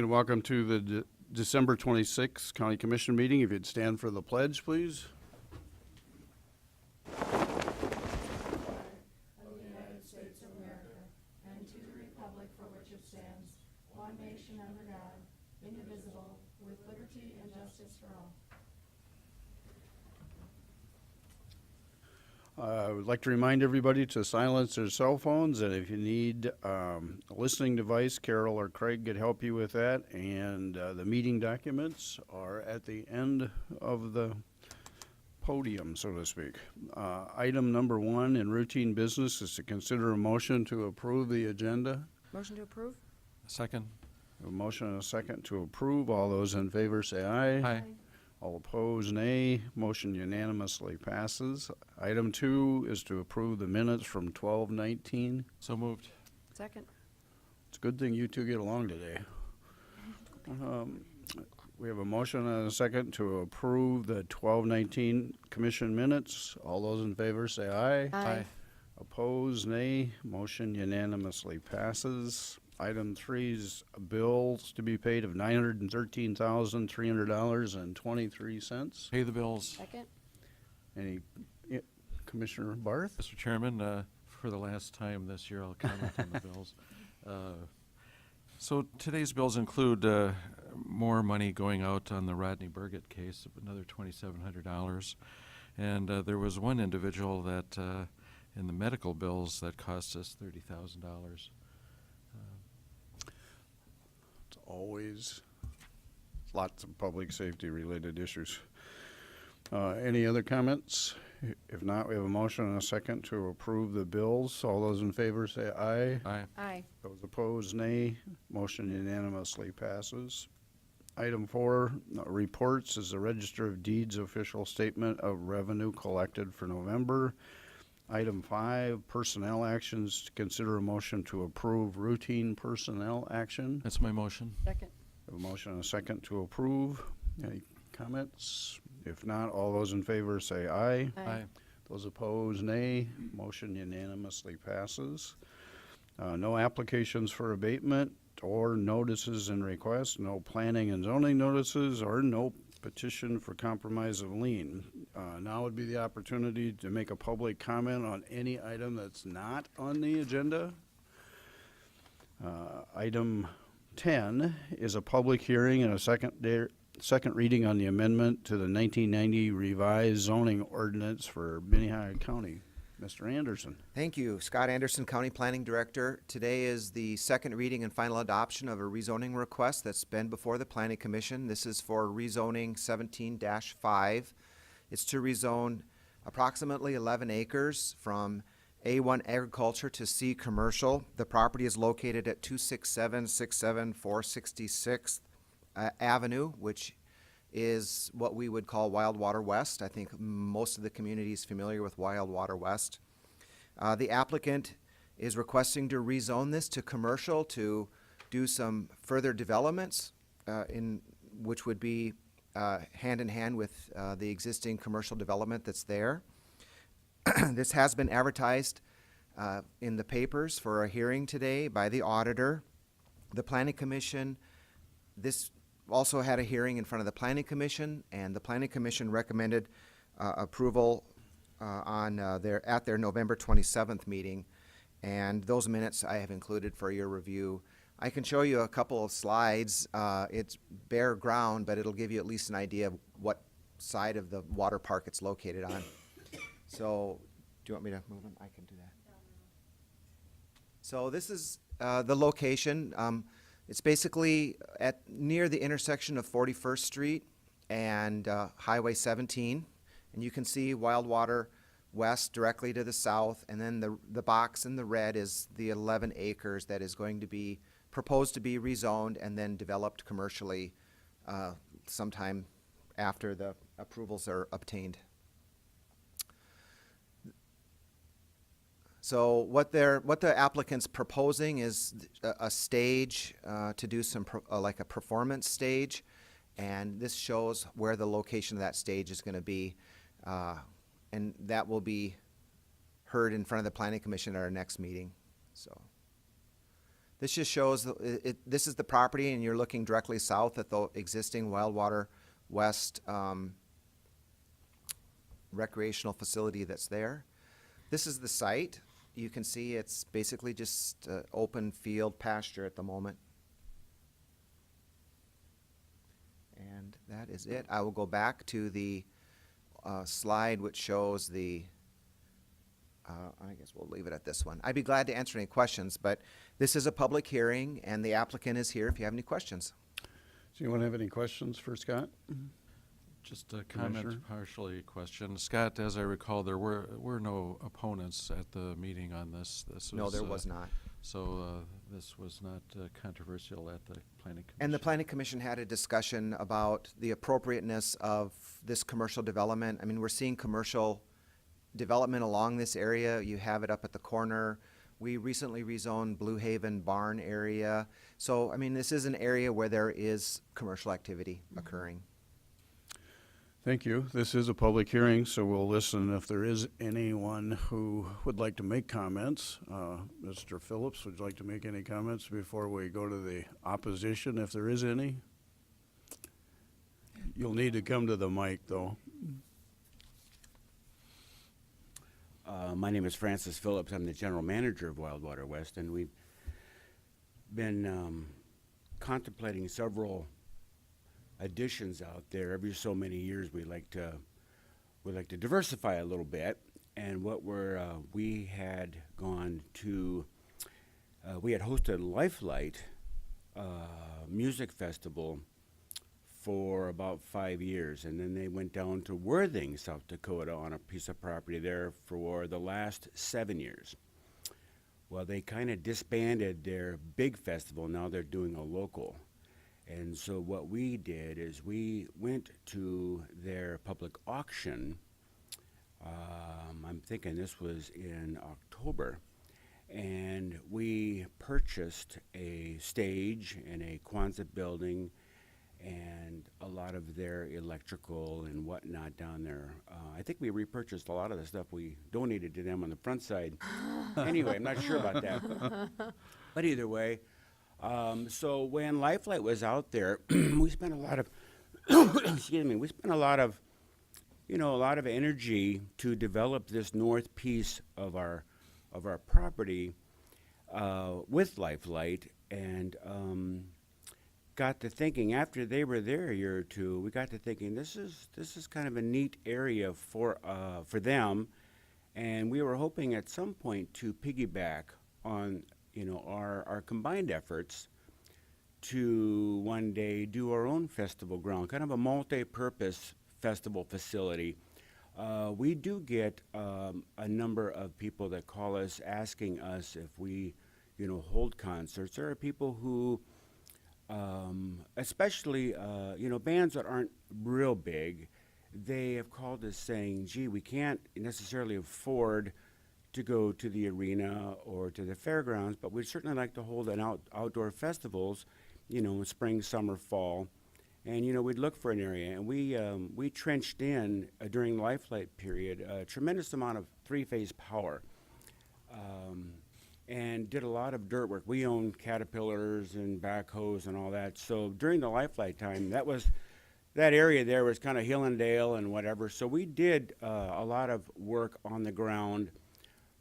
And welcome to the December 26th County Commission meeting. If you'd stand for the pledge, please. Of the United States of America, and to the republic for which it stands, one nation under God, indivisible, with liberty and justice for all. I would like to remind everybody to silence their cell phones, and if you need a listening device, Carol or Craig could help you with that. And the meeting documents are at the end of the podium, so to speak. Item number 1 in routine business is to consider a motion to approve the agenda. Motion to approve? Second. A motion and a second to approve. All those in favor say aye. Aye. All opposed, nay. Motion unanimously passes. Item 2 is to approve the minutes from 12/19. So moved. Second. It's a good thing you two get along today. We have a motion and a second to approve the 12/19 commission minutes. All those in favor say aye. Aye. Opposed, nay. Motion unanimously passes. Item 3 is bills to be paid of $913,300.23. Pay the bills. Second. Any, Commissioner Barth? Mr. Chairman, for the last time this year, I'll comment on the bills. So today's bills include more money going out on the Rodney Burgett case, another $2,700. And there was one individual that in the medical bills that cost us $30,000. It's always lots of public safety related issues. Any other comments? If not, we have a motion and a second to approve the bills. All those in favor say aye. Aye. Aye. Those opposed, nay. Motion unanimously passes. Item 4, reports, is the Register of Deeds official statement of revenue collected for November. Item 5, personnel actions, to consider a motion to approve routine personnel action. That's my motion. Second. We have a motion and a second to approve. Any comments? If not, all those in favor say aye. Aye. Those opposed, nay. Motion unanimously passes. No applications for abatement or notices and requests, no planning and zoning notices, or no petition for compromise of lien. Now would be the opportunity to make a public comment on any item that's not on the agenda. Item 10 is a public hearing and a second reading on the amendment to the 1990 revised zoning ordinance for Minnehaha County. Mr. Anderson. Thank you. Scott Anderson, County Planning Director. Today is the second reading and final adoption of a rezoning request that's been before the Planning Commission. This is for rezoning 17-5. It's to rezone approximately 11 acres from A1 agriculture to C commercial. The property is located at 26767 466th Avenue, which is what we would call Wildwater West. I think most of the community is familiar with Wildwater West. The applicant is requesting to rezone this to commercial to do some further developments, which would be hand in hand with the existing commercial development that's there. This has been advertised in the papers for a hearing today by the auditor. The Planning Commission, this also had a hearing in front of the Planning Commission, and the Planning Commission recommended approval at their November 27th meeting, and those minutes I have included for your review. I can show you a couple of slides. It's bare ground, but it'll give you at least an idea of what side of the water park it's located on. So, do you want me to move them? I can do that. So this is the location. It's basically near the intersection of 41st Street and Highway 17. And you can see Wildwater West directly to the south. And then the box in the red is the 11 acres that is going to be proposed to be rezoned and then developed commercially sometime after the approvals are obtained. So what the applicant's proposing is a stage to do some like a performance stage, and this shows where the location of that stage is going to be, and that will be heard in front of the Planning Commission at our next meeting. So This just shows, this is the property, and you're looking directly south at the existing Wildwater West recreational facility that's there. This is the site. You can see it's basically just open field pasture at the moment. And that is it. I will go back to the slide which shows the, I guess we'll leave it at this one. I'd be glad to answer any questions, but this is a public hearing, and the applicant is here if you have any questions. Does anyone have any questions for Scott? Just a comment, Commissioner? partially a question. Scott, as I recall, there were no opponents at the meeting on this. No, there was not. So this was not controversial at the planning commission. And the planning commission had a discussion about the appropriateness of this commercial development. I mean, we're seeing commercial development along this area. You have it up at the corner. We recently rezoned Blue Haven Barn area. So, I mean, this is an area where there is commercial activity occurring. Thank you. This is a public hearing, so we'll listen if there is anyone who would like to make comments. Mr. Phillips, would you like to make any comments before we go to the opposition, if there is any? You'll need to come to the mic, though. My name is Francis Phillips. I'm the general manager of Wildwater West, and we've been contemplating several additions out there. Every so many years, we like to diversify a little bit. And what we had gone to, we had hosted Lifelight music festival for about 5 years, and then they went down to Worthing, South Dakota, on a piece of property there for the last 7 years. Well, they kind of disbanded their big festival. Now they're doing a local. And so what we did is we went to their public auction. I'm thinking this was in October. And we purchased a stage and a Quonset building and a lot of their electrical and whatnot down there. I think we repurchased a lot of the stuff we donated to them on the front side. Anyway, I'm not sure about that. But either way, so when Lifelight was out there, we spent a lot of, excuse me, we spent a lot of energy to develop this north piece of our property with Lifelight, and got to thinking, after they were there a year or two, we got to thinking this is kind of a neat area for them, and we were hoping at some point to piggyback on our combined efforts to one day do our own festival ground, kind of a multi-purpose festival facility. We do get a number of people that call us asking us if we hold concerts. There are people who especially bands that aren't real big, they have called us saying, gee, we can't necessarily afford to go to the arena or to the fairgrounds, but we'd certainly like to hold an outdoor festivals, spring, summer, fall. And, we'd look for an area. And we trenched in during the Lifelight period a tremendous amount of three-phase power and did a lot of dirt work. We owned Caterpillars and backhoes and all that. So during the Lifelight time, that area there was kind of hill and dale and whatever. So we did a lot of work on the ground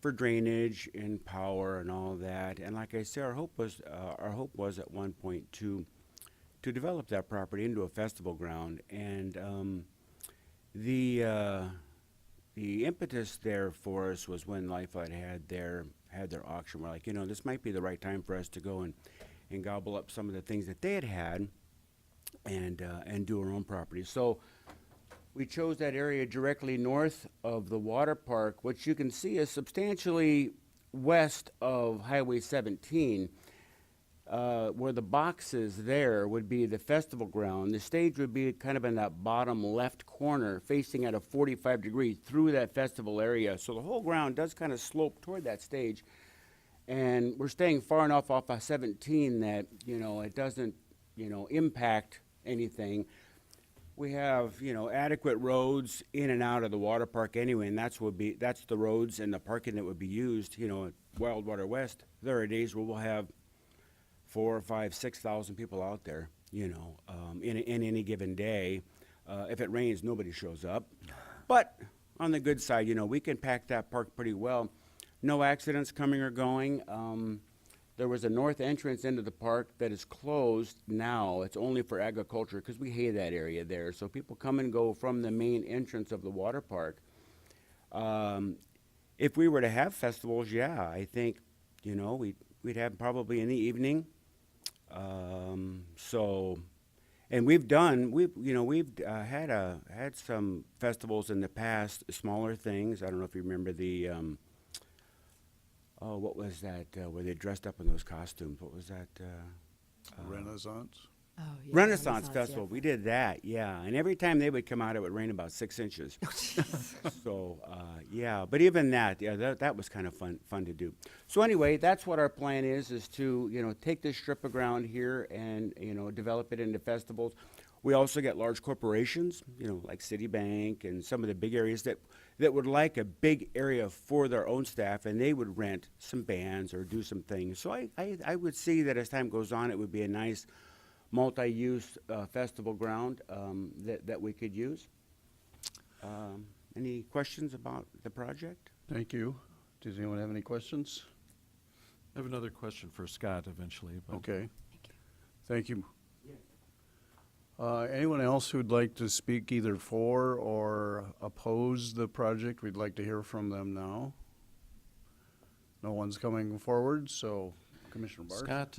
for drainage and power and all that. And like I said, our hope was at one point to develop that property into a festival ground. And the impetus there for us was when Lifelight had their auction. We're like, this might be the right time for us to go and gobble up some of the things that they had and do our own property. So we chose that area directly north of the water park, which you can see is substantially west of Highway 17. Where the boxes there would be the festival ground. The stage would be kind of in that bottom left corner, facing at a 45 degree through that festival area. So the whole ground does kind of slope toward that stage. And we're staying far enough off of 17 that, it doesn't, impact anything. We have, adequate roads in and out of the water park anyway, and that's the roads and the parking that would be used, at Wildwater West. There are days where we'll have 4, 5, 6,000 people out there, in any given day. If it rains, nobody shows up. But on the good side, we can pack that park pretty well. No accidents coming or going. There was a north entrance into the park that is closed now. It's only for agriculture because we hate that area there. So people come and go from the main entrance of the water park. If we were to have festivals, yeah, I think, we'd have probably in the evening. And we've had some festivals in the past, smaller things. I don't know if you remember the, what was that, where they dressed up in those costumes? What was that? Renaissance. Oh, yeah, Renaissance yeah. Festival. We did that, yeah. And every time they would come out, it would rain about 6 inches. So, yeah. But even that, yeah, that was kind of fun to do. So anyway, that's what our plan is to, take this strip of ground here and, develop it into festivals. We also get large corporations, like Citibank and some of the big areas that would like a big area for their own staff, and they would rent some bands or do some things. So I would see that as time goes on, it would be a nice multi-use festival ground that we could use. Any questions about the project? Thank you. Does anyone have any questions? I have another question for Scott eventually. But Okay. Thank you. Anyone else who'd like to speak either for or oppose the project, we'd like to hear from them now. No one's coming forward, so Commissioner Barth. Scott,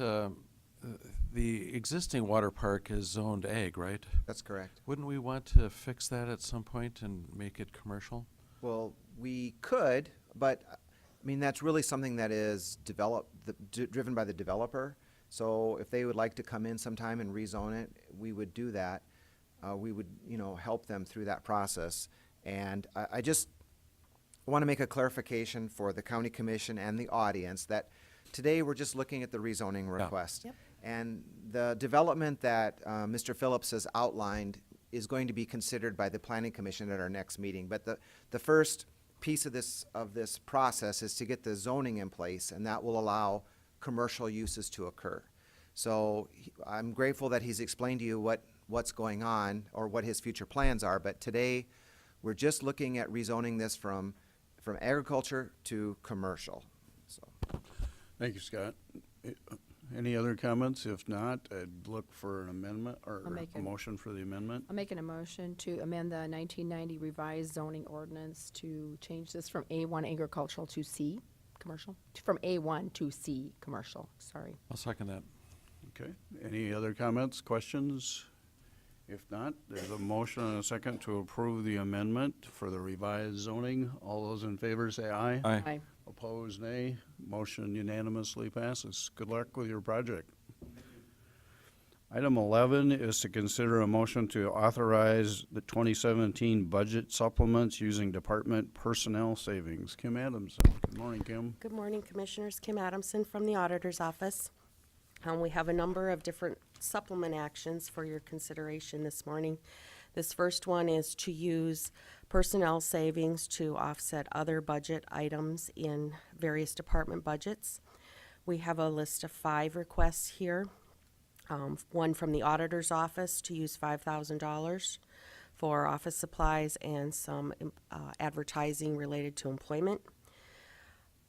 the existing water park is zoned ag, right? That's correct. Wouldn't we want to fix that at some point and make it commercial? Well, we could, but that's really something that is driven by the developer. So if they would like to come in sometime and rezone it, we would do that. We would, help them through that process. And I just want to make a clarification for the county commission and the audience that today we're just looking at the rezoning request. Yep. And the development that Mr. Phillips has outlined is going to be considered by the planning commission at our next meeting. But the first piece of this process is to get the zoning in place, and that will allow commercial uses to occur. So I'm grateful that he's explained to you what's going on or what his future plans are, but today we're just looking at rezoning this from agriculture to commercial. So Thank you, Scott. Any other comments? If not, I'd look for an amendment or I'll make a motion for the amendment. I'm making a motion to amend the 1990 revised zoning ordinance to change this from A1 agricultural to C commercial, from A1 to C commercial, sorry. I'll second that. Okay. Any other comments, questions? If not, there's a motion and a second to approve the amendment for the revised zoning. All those in favor say aye. Aye. Aye. Opposed, nay. Motion unanimously passes. Good luck with your project. Item 11 is to consider a motion to authorize the 2017 budget supplements using department personnel savings. Kim Adamson. Good morning, Kim. Good morning, Commissioners. Kim Adamson from the Auditor's Office. We have a number of different supplement actions for your consideration this morning. This first one is to use personnel savings to offset other budget items in various department budgets. We have a list of 5 requests here. One from the Auditor's Office to use $5,000 for office supplies and some advertising related to employment.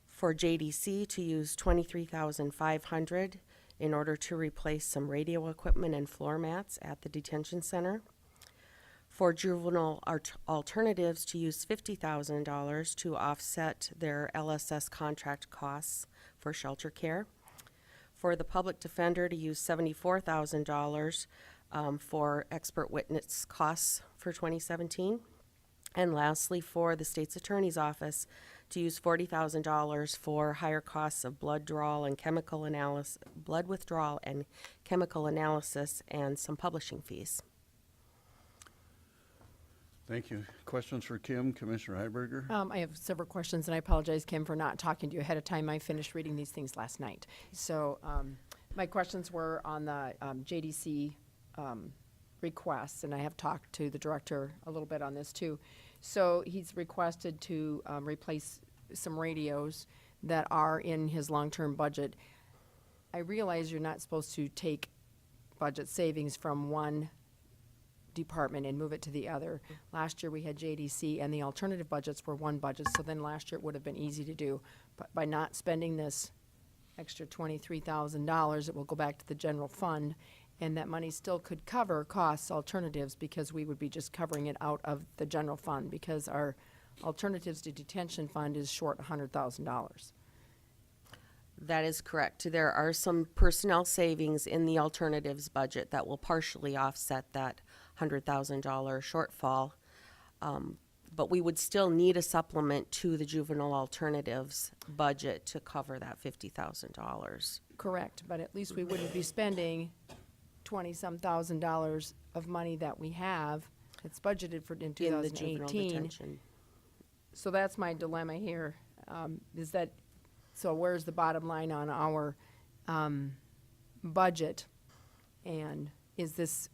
For JDC to use $23,500 in order to replace some radio equipment and floor mats at the detention center. For juvenile alternatives to use $50,000 to offset their LSS contract costs for shelter care. For the public defender to use $74,000 for expert witness costs for 2017. And lastly, for the state's attorney's office to use $40,000 for higher costs of blood withdrawal and chemical analysis and some publishing fees. Thank you. Questions for Kim, Commissioner Heiberger? I have several questions, and I apologize, Kim, for not talking to you ahead of time. I finished reading these things last night. So my questions were on the JDC requests, and I have talked to the director a little bit on this too. So he's requested to replace some radios that are in his long-term budget. I realize you're not supposed to take budget savings from one department and move it to the other. Last year, we had JDC, and the alternative budgets were one budget, so then last year it would have been easy to do. But by not spending this extra $23,000, it will go back to the general fund, and that money still could cover costs alternatives, because we would be just covering it out of the general fund, because our alternatives to detention fund is short $100,000. That is correct. There are some personnel savings in the alternatives budget that will partially offset that $100,000 shortfall. But we would still need a supplement to the juvenile alternatives budget to cover that $50,000. Correct, but at least we wouldn't be spending 20-some thousand dollars of money that we have, it's budgeted for in In the juvenile 2018. detention. So that's my dilemma here, is that, so where's the bottom line on our budget? And is this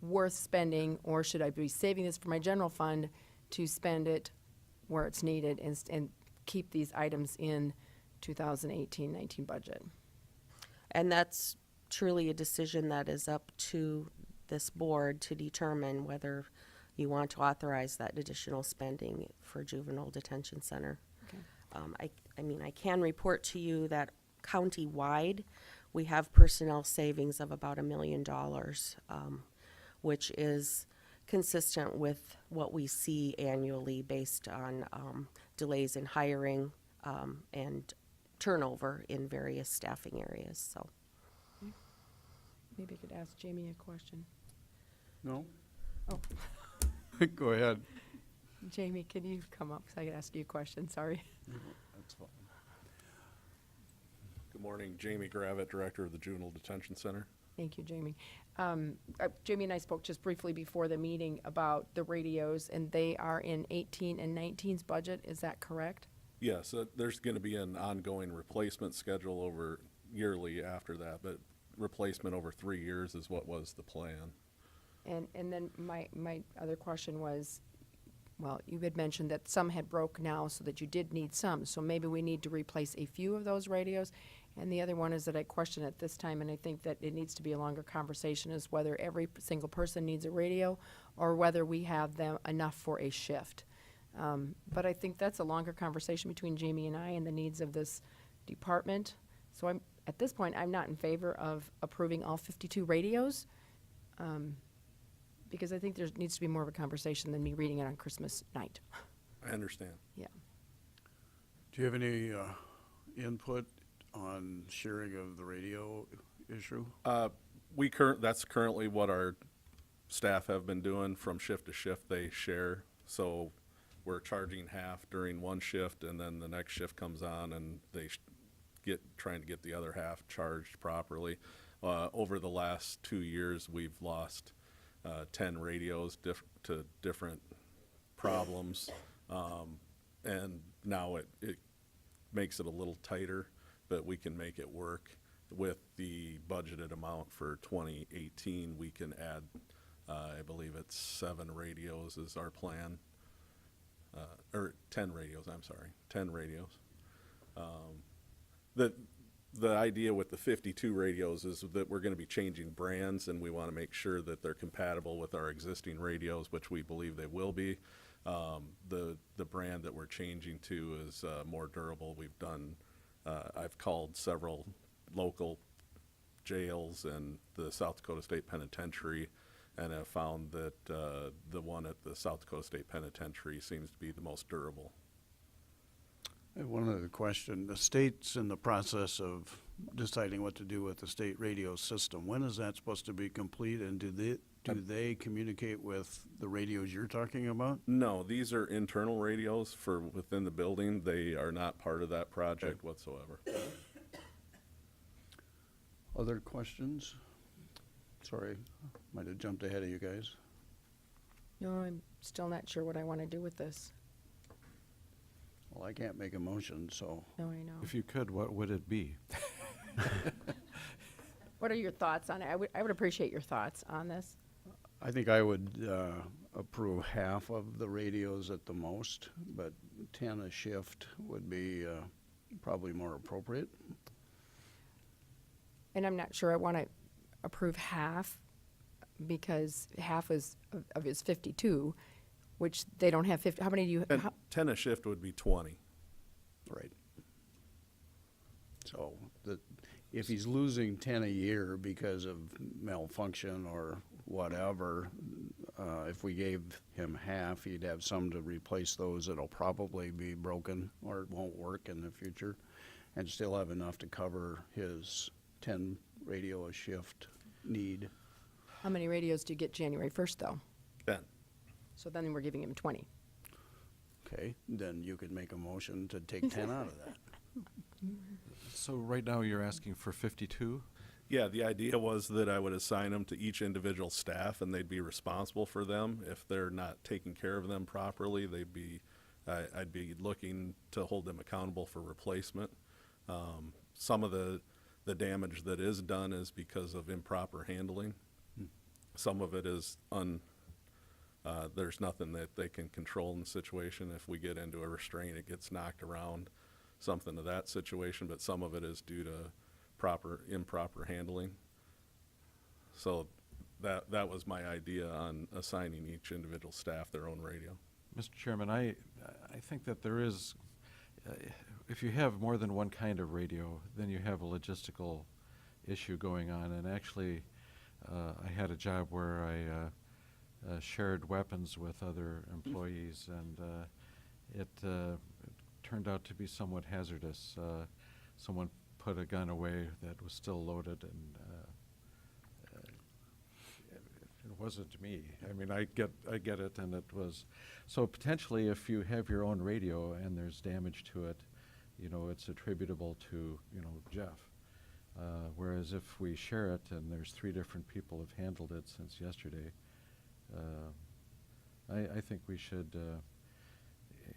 worth spending, or should I be saving this for my general fund to spend it where it's needed and keep these items in 2018-19 budget? And that's truly a decision that is up to this board to determine whether you want to authorize that additional spending for juvenile detention center. Okay. I mean, I can report to you that county-wide, we have personnel savings of about $1 million, which is consistent with what we see annually based on delays in hiring and turnover in various staffing areas, so. Maybe I could ask Jamie a question. No? Oh, Go ahead. Jamie, can you come up, so I could ask you a question, sorry. That's fine. Good morning, Jamie Gravitt, Director of the Juvenile Detention Center. Thank you, Jamie. Jamie and I spoke just briefly before the meeting about the radios, and they are in 18 and 19's budget, is that correct? Yes, there's going to be an ongoing replacement schedule over yearly after that, but replacement over 3 years is what was the plan. And then my other question was, well, you had mentioned that some had broke now, so that you did need some, so maybe we need to replace a few of those radios. And the other one is that I question at this time, and I think that it needs to be a longer conversation, is whether every single person needs a radio or whether we have them enough for a shift. But I think that's a longer conversation between Jamie and I and the needs of this department. So at this point, I'm not in favor of approving all 52 radios, because I think there needs to be more of a conversation than me reading it on Christmas night. I understand. Yeah. Do you have any input on sharing of the radio issue? That's currently what our staff have been doing from shift to shift. They share, so we're charging half during one shift, and then the next shift comes on, and they trying to get the other half charged properly. Over the last 2 years, we've lost 10 radios to different problems, and now it makes it a little tighter, but we can make it work. With the budgeted amount for 2018, we can add, I believe it's 7 radios is our plan, or 10 radios, I'm sorry, 10 radios. The idea with the 52 radios is that we're going to be changing brands, and we want to make sure that they're compatible with our existing radios, which we believe they will be. The brand that we're changing to is more durable. I've called several local jails and the South Dakota State Penitentiary, and have found that the one at the South Dakota State Penitentiary seems to be the most durable. I have one other question. The state's in the process of deciding what to do with the state radio system. When is that supposed to be complete, and do they communicate with the radios you're talking about? No, these are internal radios for within the building. They are not part of that project whatsoever. Other questions? Sorry, might have jumped ahead of you guys. No, I'm still not sure what I want to do with this. Well, I can't make a motion, so No, I know. If you could, what would it be? What are your thoughts on it? I would appreciate your thoughts on this. I think I would approve half of the radios at the most, but 10 a shift would be probably more appropriate. And I'm not sure I want to approve half, because half of his 52, which they don't have 50. How many do you? And 10 a shift would be 20. Right. So if he's losing 10 a year because of malfunction or whatever, if we gave him half, he'd have some to replace those that'll probably be broken or won't work in the future, and still have enough to cover his 10 radio a shift need. How many radios do you get January 1st, though? 10. So then we're giving him 20. Okay, then you could make a motion to take 10 out of that. So right now you're asking for 52? Yeah, the idea was that I would assign them to each individual staff, and they'd be responsible for them. If they're not taking care of them properly, I'd be looking to hold them accountable for replacement. Some of the damage that is done is because of improper handling. Some of it is there's nothing that they can control in the situation. If we get into a restraint, it gets knocked around, something to that situation, but some of it is due to improper handling. So that was my idea on assigning each individual staff their own radio. Mr. Chairman, I think that there is, if you have more than one kind of radio, then you have a logistical issue going on. And actually, I had a job where I shared weapons with other employees, and it turned out to be somewhat hazardous. Someone put a gun away that was still loaded, and it wasn't me. I mean, I get it, and it was. So potentially, if you have your own radio and there's damage to it, it's attributable to, Jeff. Whereas if we share it and there's 3 different people have handled it since yesterday, I think we should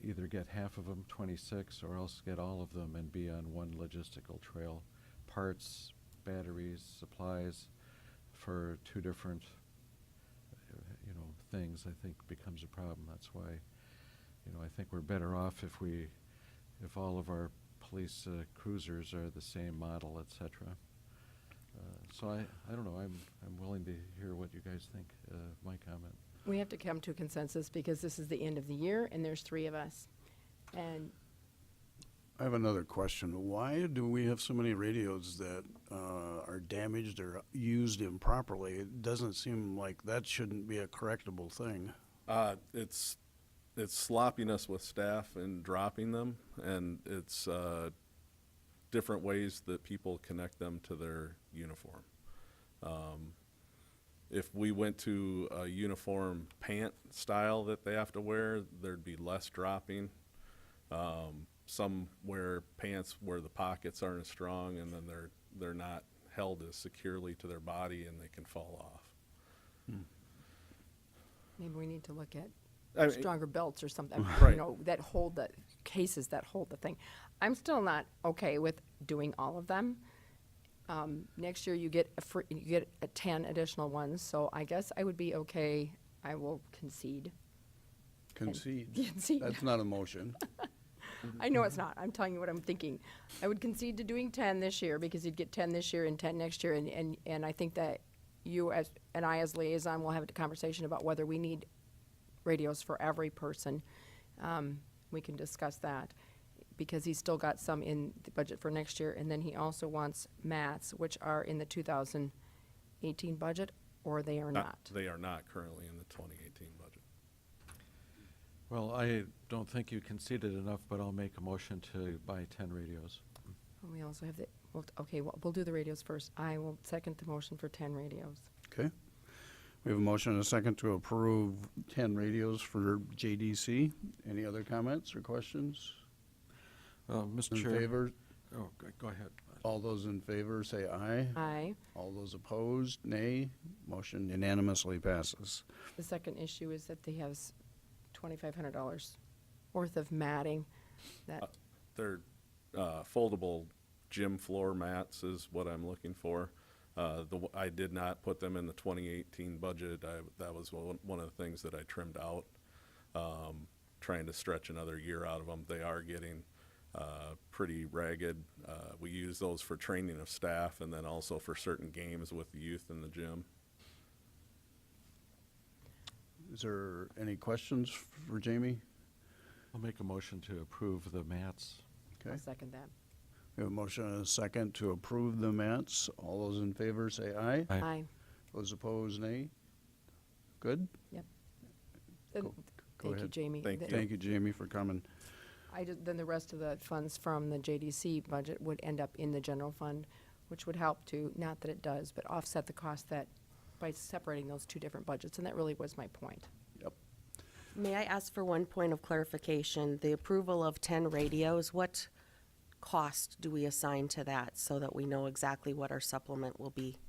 either get half of them, 26, or else get all of them and be on one logistical trail. Parts, batteries, supplies for 2 different, things, I think becomes a problem. That's why, I think we're better off if all of our police cruisers are the same model, et cetera. So I don't know. I'm willing to hear what you guys think. My comment. We have to come to a consensus because this is the end of the year and there's 3 of us. And I have another question. Why do we have so many radios that are damaged or used improperly? It doesn't seem like that shouldn't be a correctable thing. It's sloppiness with staff and dropping them, and it's different ways that people connect them to their uniform. If we went to a uniform pant style that they have to wear, there'd be less dropping. Some wear pants where the pockets aren't as strong, and then they're not held as securely to their body, and they can fall off. maybe we need to look at I mean, stronger belts or something, Right. that hold the cases that hold the thing. I'm still not okay with doing all of them. Next year you get you get 10 additional ones, so I guess I would be okay. I will concede. Concede. Concede. That's not a motion. I know it's not. I'm telling you what I'm thinking. I would concede to doing 10 this year because you'd get 10 this year and 10 next year, and I think that you and I as liaison will have a conversation about whether we need radios for every person. We can discuss that because he's still got some in the budget for next year, and then he also wants mats, which are in the 2018 budget, or they are not. They are not currently in the 2018 budget. Well, I don't think you conceded enough, but I'll make a motion to buy 10 radios. We also have we'll do the radios first. I will second the motion for 10 radios. Okay. We have a motion and a second to approve 10 radios for JDC. Any other comments or questions? Mr. In Chair. favor? Oh, go ahead. All those in favor say aye. Aye. All those opposed, nay. Motion unanimously passes. The second issue is that he has $2,500 worth of matting that They're foldable gym floor mats is what I'm looking for. I did not put them in the 2018 budget. That was one of the things that I trimmed out, trying to stretch another year out of them. They are getting pretty ragged. We use those for training of staff and then also for certain games with the youth in the gym. Is there any questions for Jamie? I'll make a motion to approve the mats. Okay. I'll second that. We have a motion and a second to approve the mats. All those in favor say aye. Aye. Aye. Those opposed, nay. Good? Yep. Go- Then- go Thank you, ahead. Jamie. Thank The- you. Thank you, Jamie, for coming. Then the rest of the funds from the JDC budget would end up in the general fund, which would help to, not that it does, but offset the cost that, by separating those two different budgets, and that really was my point. Yep. May I ask for one point of clarification? The approval of 10 radios, what cost do we assign to that so that we know exactly what our supplement will be?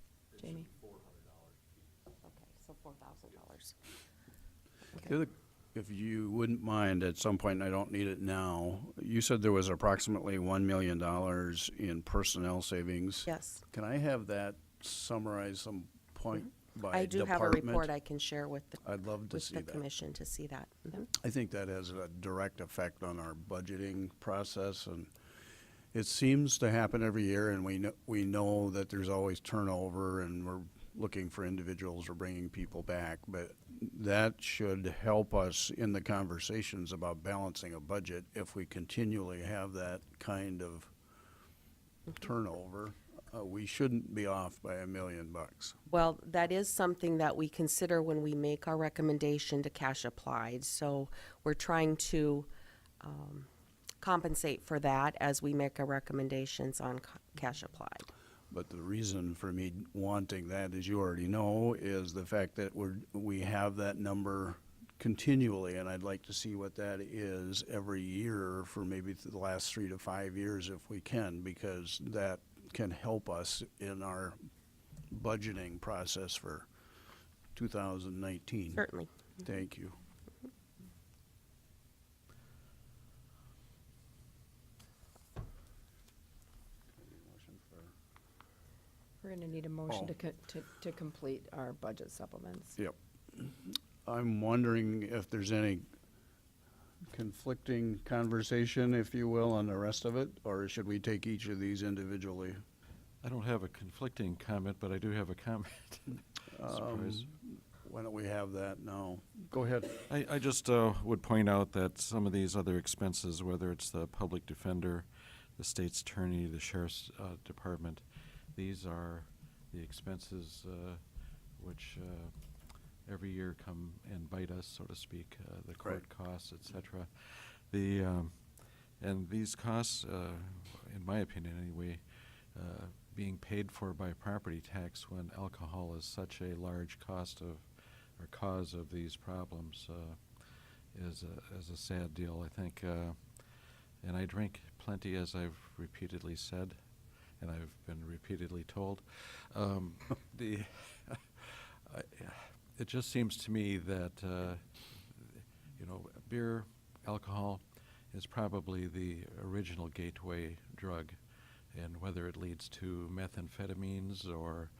Jamie? Okay, so $4,000. The other- If you wouldn't mind, at some point, and I don't need it now, you said there was approximately $1 million in personnel savings. Yes. Can I have that summarized some point by I do have a department? report I can share with the, I'd love to with see the that. commission to see that. Mhm. I think that has a direct effect on our budgeting process, and it seems to happen every year, and we know that there's always turnover, and we're looking for individuals or bringing people back, but that should help us in the conversations about balancing a budget if we continually have that kind of turnover. We shouldn't be off by $1 million. Well, that is something that we consider when we make our recommendation to cash applied. So we're trying to compensate for that as we make our recommendations on cash applied. But the reason for me wanting that, as you already know, is the fact that we have that number continually, and I'd like to see what that is every year for maybe the last 3 to 5 years if we can, because that can help us in our budgeting process for 2019. Certainly. Thank you. We're gonna need a motion Oh. to complete our budget supplements. Yep. I'm wondering if there's any conflicting conversation, if you will, on the rest of it, or should we take each of these individually? I don't have a conflicting comment, but I do have a comment. Surprise. Why don't we have that now? Go ahead. I just would point out that some of these other expenses, whether it's the public defender, the state's attorney, the sheriff's department, these are the expenses which every year come and bite us, so to speak, the court costs, et cetera. And these costs, in my opinion anyway, being paid for by property tax when alcohol is such a large cost of, or cause of these problems, is a sad deal, I think. And I drink plenty, as I've repeatedly said, and I've been repeatedly told. It just seems to me that, beer, alcohol is probably the original gateway drug, and whether it leads to methamphetamines or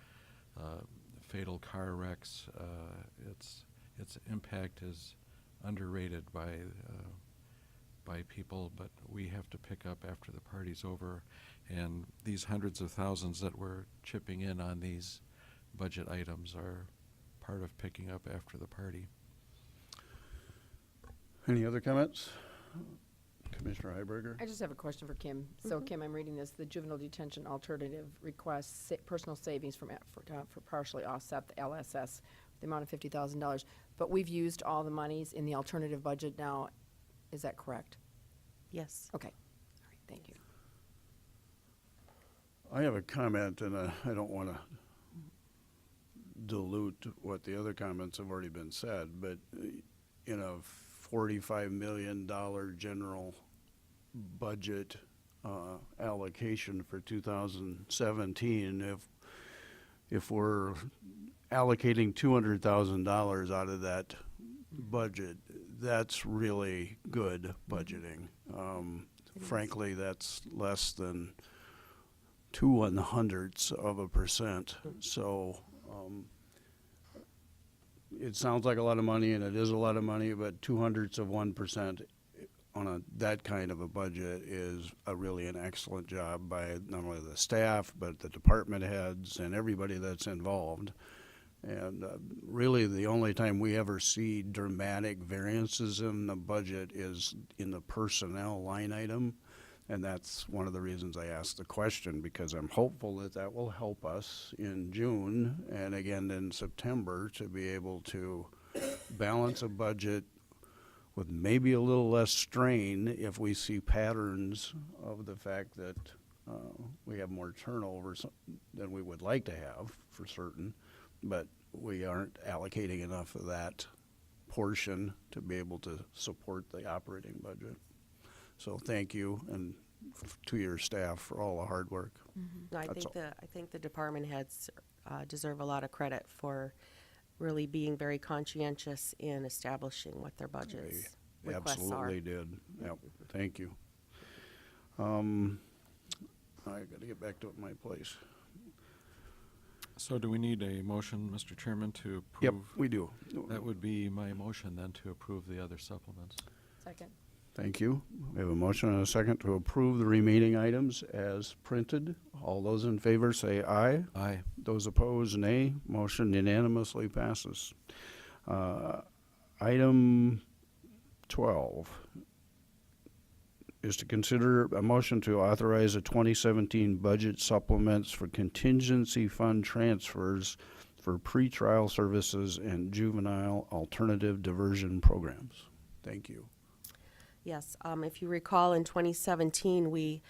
fatal car wrecks, its impact is underrated by people, but we have to pick up after the party's over. And these hundreds of thousands that we're chipping in on these budget items are part of picking up after the party. Any other comments? Commissioner Heiberger? I just have a question for Kim. So Kim, I'm reading this, the juvenile detention alternative requests personal savings for partially offset the LSS, the amount of $50,000. But we've used all the monies in the alternative budget now. Is that correct? Yes. Okay. All right, thank you. I have a comment, and I don't want to dilute what the other comments have already been said, but in a $45 million general budget allocation for 2017, if we're allocating $200,000 out of that budget, that's really good budgeting. Frankly, that's less than 0.02%. So it sounds like a lot of money, and it is a lot of money, but 0.02%, that kind of a budget is really an excellent job by not only the staff, but the department heads and everybody that's involved. And really, the only time we ever see dramatic variances in the budget is in the personnel line item. And that's one of the reasons I asked the question, because I'm hopeful that that will help us in June and again in September to be able to balance a budget with maybe a little less strain if we see patterns of the fact that we have more turnover than we would like to have for certain, but we aren't allocating enough of that portion to be able to support the operating budget. So thank you and to your staff for all the hard work. No, I think the department heads deserve a lot of credit for really being very conscientious in establishing what their budgets They requests are. absolutely did. Yep, thank you. I gotta get back to my place. So do we need a motion, Mr. Chairman, to Yep, approve? we do. That would be my motion then, to approve the other supplements. Second. Thank you. We have a motion and a second to approve the remaining items as printed. All those in favor say aye. Aye. Those opposed, nay. Motion unanimously passes. Item 12 is to consider a motion to authorize a 2017 budget supplements for contingency fund transfers for pretrial services and juvenile alternative diversion programs. Thank you. Yes, if you recall, in 2017, we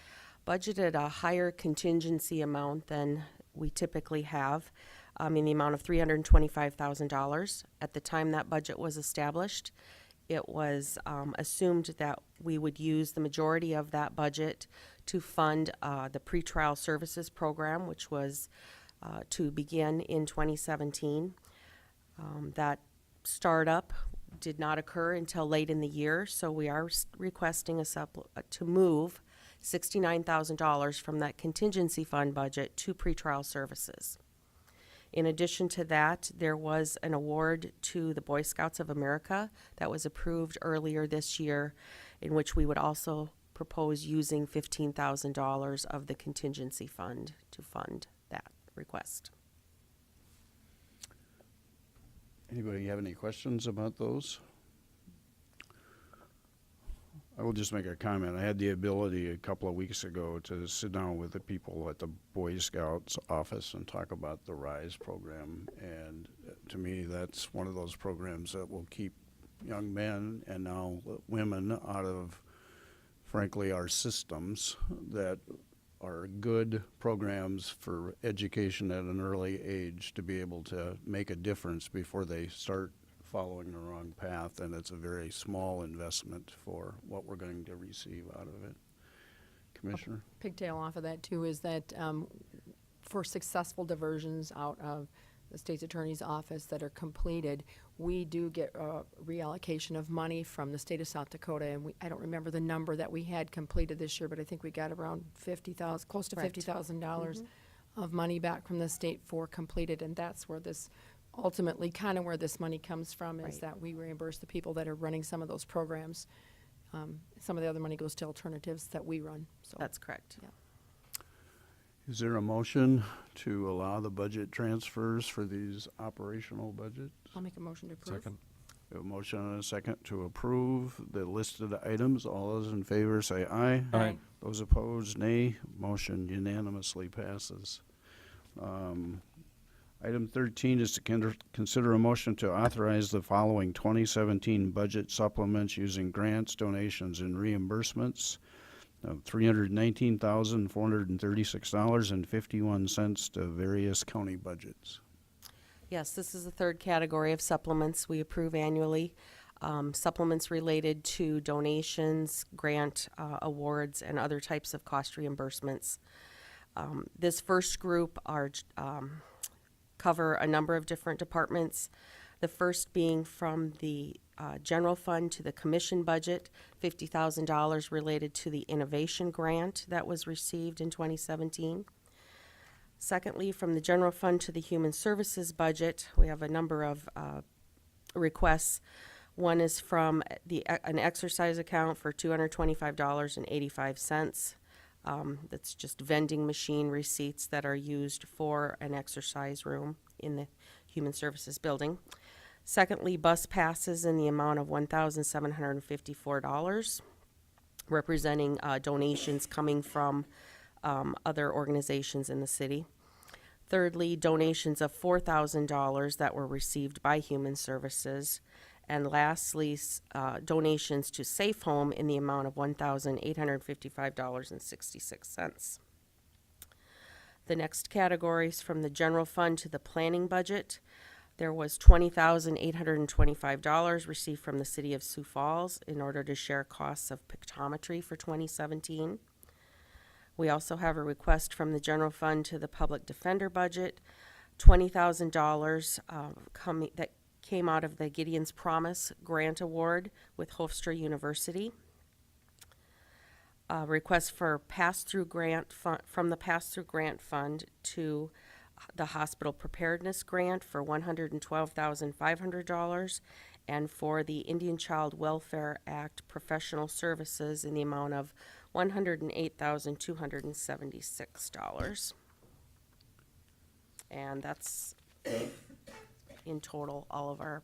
budgeted a higher contingency amount than we typically have, in the amount of $325,000. At the time that budget was established, it was assumed that we would use the majority of that budget to fund the pretrial services program, which was to begin in 2017. That startup did not occur until late in the year, so we are requesting to move $69,000 from that contingency fund budget to pretrial services. In addition to that, there was an award to the Boy Scouts of America that was approved earlier this year, in which we would also propose using $15,000 of the contingency fund to fund that request. Anybody have any questions about those? I will just make a comment. I had the ability a couple of weeks ago to sit down with the people at the Boy Scouts office and talk about the RISE program. And to me, that's one of those programs that will keep young men and now women out of, frankly, our systems that are good programs for education at an early age to be able to make a difference before they start following the wrong path, and it's a very small investment for what we're going to receive out of it. Commissioner? Pigtail off of that too is that for successful diversions out of the state's attorney's office that are completed, we do get a reallocation of money from the state of South Dakota, and I don't remember the number that we had completed this year, but I think we got around $50,000, close to Correct. $50,000 of money back from the state for completed, and that's where this ultimately kind of where this money comes from is Right. that we reimburse the people that are running some of those programs. Some of the other money goes to alternatives that we run. So That's correct. Yeah. Is there a motion to allow the budget transfers for these operational budgets? I'll make a motion to approve. Second. We have a motion and a second to approve the listed items. All those in favor say aye. Aye. Those opposed, nay. Motion unanimously passes. Item 13 is to consider a motion to authorize the following 2017 budget supplements using grants, donations, and reimbursements of $319,436.51 to various county budgets. Yes, this is the third category of supplements we approve annually. Supplements related to donations, grant awards, and other types of cost reimbursements. This first group are cover a number of different departments. The first being from the general fund to the commission budget, $50,000 related to the innovation grant that was received in 2017. Secondly, from the general fund to the human services budget, we have a number of requests. One is from an exercise account for $225.85. That's just vending machine receipts that are used for an exercise room in the Human Services Building. Secondly, bus passes in the amount of $1,754, representing donations coming from other organizations in the city. Thirdly, donations of $4,000 that were received by Human Services. And lastly, donations to Safe Home in the amount of $1,855.66. The next categories from the general fund to the planning budget. There was $20,825 received from the city of Sioux Falls in order to share costs of pictometry for 2017. We also have a request from the general fund to the public defender budget, $20,000 that came out of the Gideon's Promise Grant Award with Hofstra University. A request for pass-through grant from the pass-through grant fund to the hospital preparedness grant for $112,500, and for the Indian Child Welfare Act professional services in the amount of $108,276. And that's in total all of our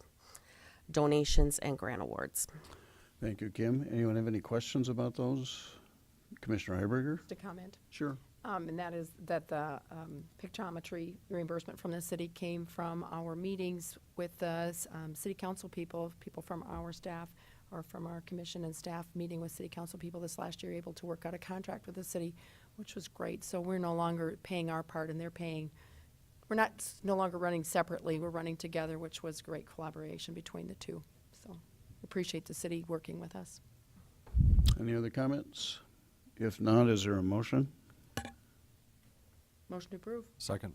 donations and grant awards. Thank you, Kim. Anyone have any questions about those? Commissioner Heiberger? Just a comment. Sure. And that is that the pictometry reimbursement from the city came from our meetings with the city council people from our staff, or from our commission and staff meeting with city council people this last year, able to work out a contract with the city, which was great. So we're no longer paying our part and they're paying. We're no longer running separately. We're running together, which was great collaboration between the two. So appreciate the city working with us. Any other comments? If not, is there a motion? Motion to approve. Second.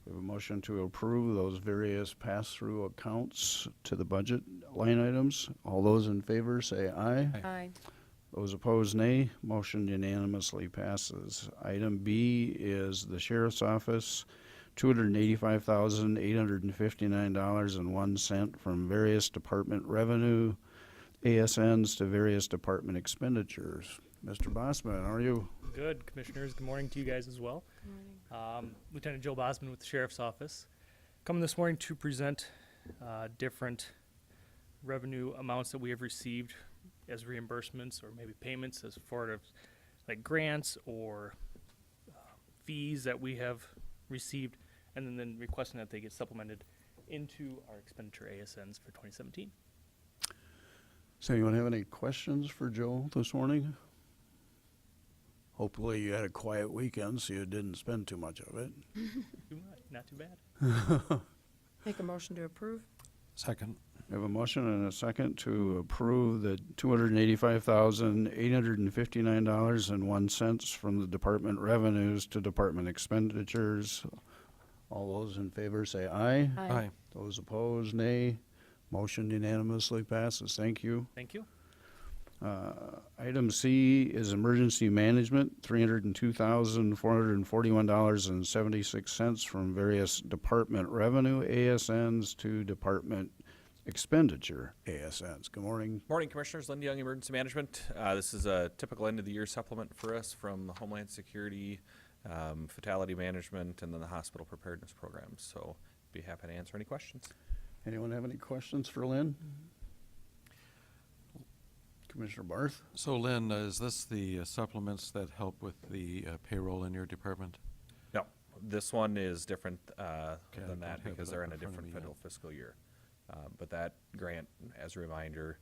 We have a motion to approve those various pass-through accounts to the budget line items. All those in favor say aye. Aye. Those opposed, nay. Motion unanimously passes. Item B is the Sheriff's Office, $285,859.01 from various department revenue, ASNs to various department expenditures. Mr. Bossman, how are you? Good, Commissioners. Good morning to you guys as well. Lieutenant Joe Bosman with the Sheriff's Office. Coming this morning to present different revenue amounts that we have received as reimbursements or maybe payments as far as like grants or fees that we have received, and then requesting that they get supplemented into our expenditure ASNs for 2017. So anyone have any questions for Joe this morning? Hopefully you had a quiet weekend so you didn't spend too much of it. Not too bad. Make a motion to approve. Second. We have a motion and a second to approve the $285,859.01 from the department revenues to department expenditures. All those in favor say aye. Aye. Those opposed, nay. Motion unanimously passes. Thank you. Thank you. Item C is emergency management, $302,441.76 from various department revenue ASNs to department expenditure ASNs. Good morning. Morning, Commissioners. Linda Young, Emergency Management. This is a typical end-of-the-year supplement for us from the Homeland Security, Fatality Management, and then the Hospital Preparedness Programs. So be happy to answer any questions. Anyone have any questions for Lynn? Commissioner Barth? So Lynn, is this the supplements that help with the payroll in your department? No, this one is different Okay, I than don't that have because it they're up in a in front of different me federal yet. fiscal year. But that grant, as a reminder,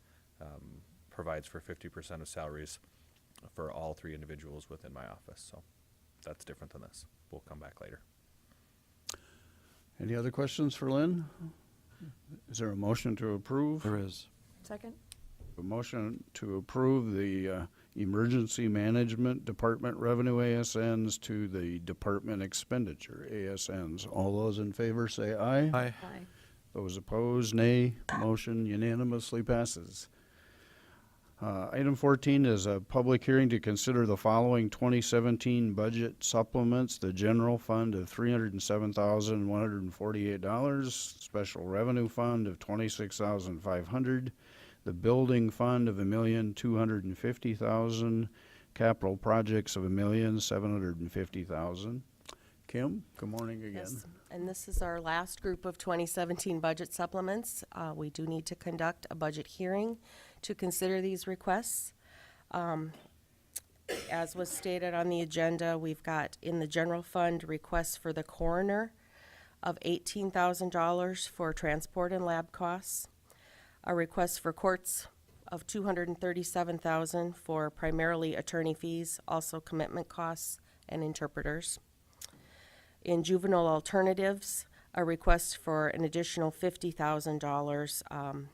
provides for 50% of salaries for all 3 individuals within my office. So that's different than this. We'll come back later. Any other questions for Lynn? Is there a motion to approve? There is. Second. A motion to approve the emergency management department revenue ASNs to the department expenditure ASNs. All those in favor say aye. Aye. Aye. Those opposed, nay. Motion unanimously passes. Item 14 is a public hearing to consider the following 2017 budget supplements. The general fund of $307,148, special revenue fund of $26,500, the building fund of $1,250,000, capital projects of $1,750,000. Kim, good morning again. Yes, and this is our last group of 2017 budget supplements. We do need to conduct a budget hearing to consider these requests. As was stated on the agenda, we've got in the general fund requests for the coroner of $18,000 for transport and lab costs, a request for courts of $237,000 for primarily attorney fees, also commitment costs and interpreters. In juvenile alternatives, a request for an additional $50,000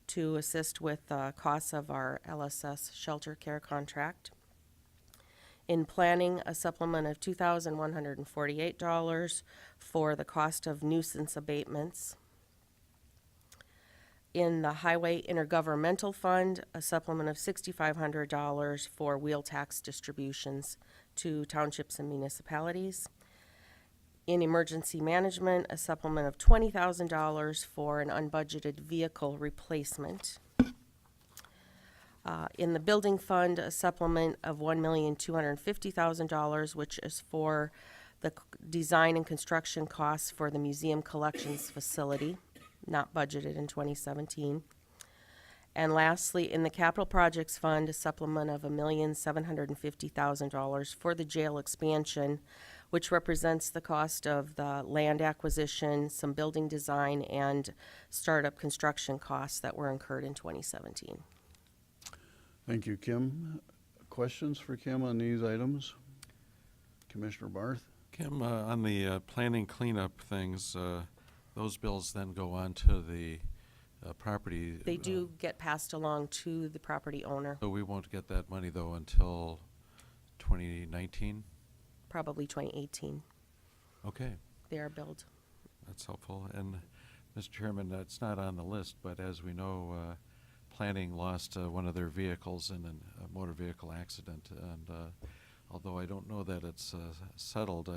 to assist with the costs of our LSS shelter care contract. In planning, a supplement of $2,148 for the cost of nuisance abatements. In the highway intergovernmental fund, a supplement of $6,500 for wheel tax distributions to townships and municipalities. In emergency management, a supplement of $20,000 for an unbudgeted vehicle replacement. In the building fund, a supplement of $1,250,000, which is for the design and construction costs for the museum collections facility, not budgeted in 2017. And lastly, in the capital projects fund, a supplement of $1,750,000 for the jail expansion, which represents the cost of the land acquisition, some building design, and startup construction costs that were incurred in 2017. Thank you, Kim. Questions for Kim on these items? Commissioner Barth? Kim, on the planning cleanup things, those bills then go on to the property. They do get passed along to the property owner, So we won't get that money, though, until 2019? probably 2018. Okay, They are billed. that's helpful. And, Mr. Chairman, that's not on the list, but as we know, planning lost one of their vehicles in a motor vehicle accident. And although I don't know that it's settled,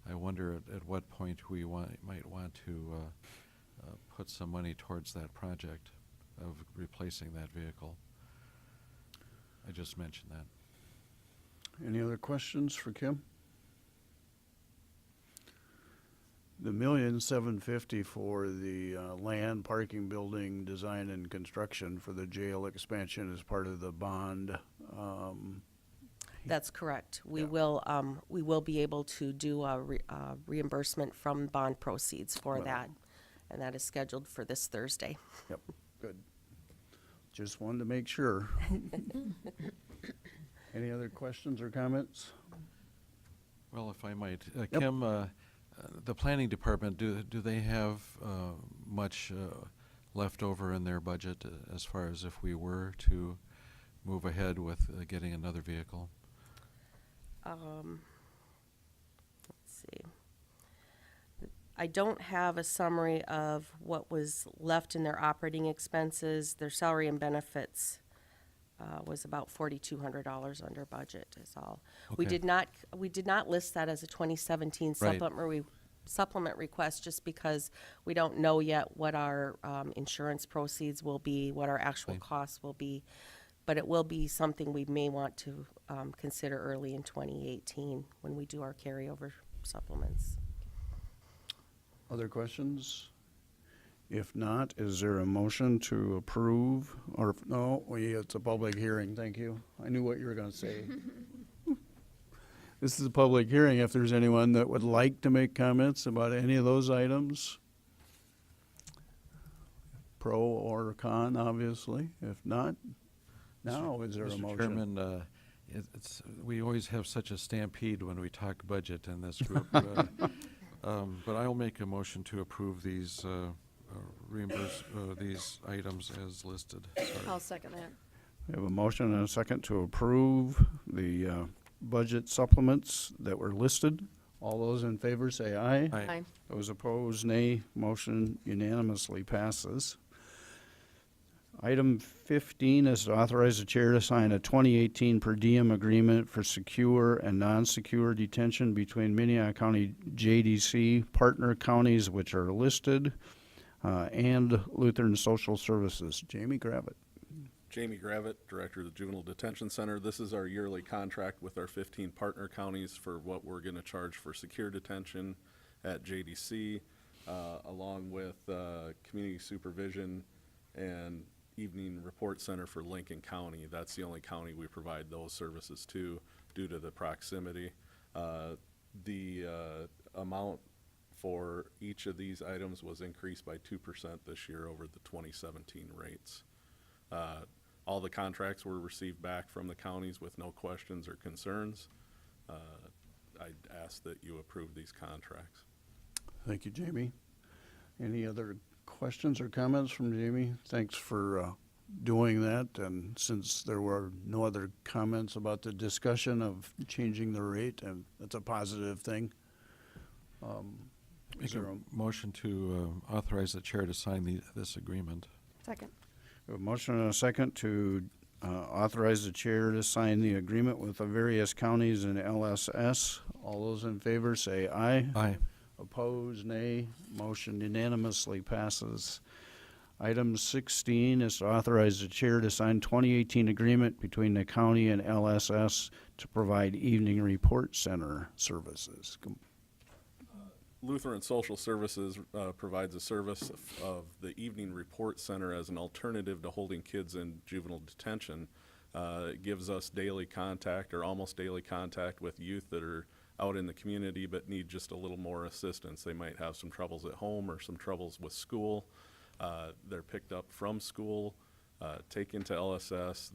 I wonder at what point we might want to put some money towards that project of replacing that vehicle. I just mentioned that. Any other questions for Kim? The $1,750,000 for the land, parking, building, design, and construction for the jail expansion is part of the bond. That's correct. We Yeah. will be able to do a reimbursement from bond proceeds for Well. that, and that is scheduled for this Thursday. Yep, good. Just wanted to make sure. Any other questions or comments? Well, if I might, Yep. Kim, the planning department, do they have much left over in their budget as far as if we were to move ahead with getting another vehicle? Let's see. I don't have a summary of what was left in their operating expenses. Their salary and benefits was about $4,200 under budget is all. We Okay. did not list that as a 2017 Right. supplement request just because we don't know yet what our insurance proceeds will be, what our actual Okay. costs will be. But it will be something we may want to consider early in 2018 when we do our carryover supplements. Other questions? If not, is there a motion to approve, or, no, it's a public hearing, thank you. I knew what you were gonna say. This is a public hearing. If there's anyone that would like to make comments about any of those items, pro or con, obviously. If not, now is there a Mr. motion? Chairman, we always have such a stampede when we talk budget in this group. But I'll make a motion to approve these these items as listed. Sorry. I'll second that. We have a motion and a second to approve the budget supplements that were listed. All those in favor say aye. Aye. Aye. Those opposed, nay. Motion unanimously passes. Item 15 is to authorize the chair to sign a 2018 per diem agreement for secure and non-secure detention between Minnehaha County JDC partner counties, which are listed, and Lutheran Social Services. Jamie Gravitt. Jamie Gravitt, Director of the Juvenile Detention Center. This is our yearly contract with our 15 partner counties for what we're going to charge for secure detention at JDC, along with community supervision and evening report center for Lincoln County. That's the only county we provide those services to due to the proximity. The amount for each of these items was increased by 2% this year over the 2017 rates. All the contracts were received back from the counties with no questions or concerns. I'd ask that you approve these contracts. Thank you, Jamie. Any other questions or comments from Jamie? Thanks for doing that. And since there were no other comments about the discussion of changing the rate, and that's a positive thing. Make a motion to authorize the chair to sign this agreement. Second. A motion and a second to authorize the chair to sign the agreement with the various counties and LSS. All those in favor say aye. Aye. Opposed, nay. Motion unanimously passes. Item 16 is to authorize the chair to sign 2018 agreement between the county and LSS to provide evening report center services. Lutheran Social Services provides a service of the evening report center as an alternative to holding kids in juvenile detention. It gives us daily contact or almost daily contact with youth that are out in the community but need just a little more assistance. They might have some troubles at home or some troubles with school. They're picked up from school, taken to LSS.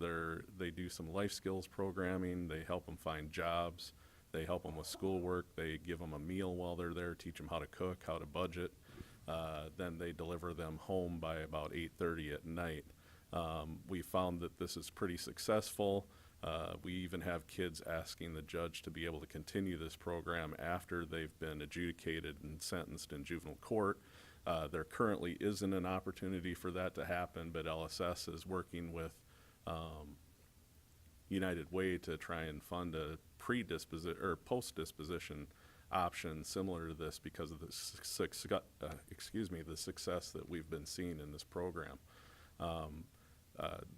They do some life skills programming. They help them find jobs. They help them with schoolwork. They give them a meal while they're there, teach them how to cook, how to budget. Then they deliver them home by about 8:30 at night. We found that this is pretty successful. We even have kids asking the judge to be able to continue this program after they've been adjudicated and sentenced in juvenile court. There currently isn't an opportunity for that to happen, but LSS is working with United Way to try and fund a predisposition or post-disposition option similar to this because of the the success that we've been seeing in this program.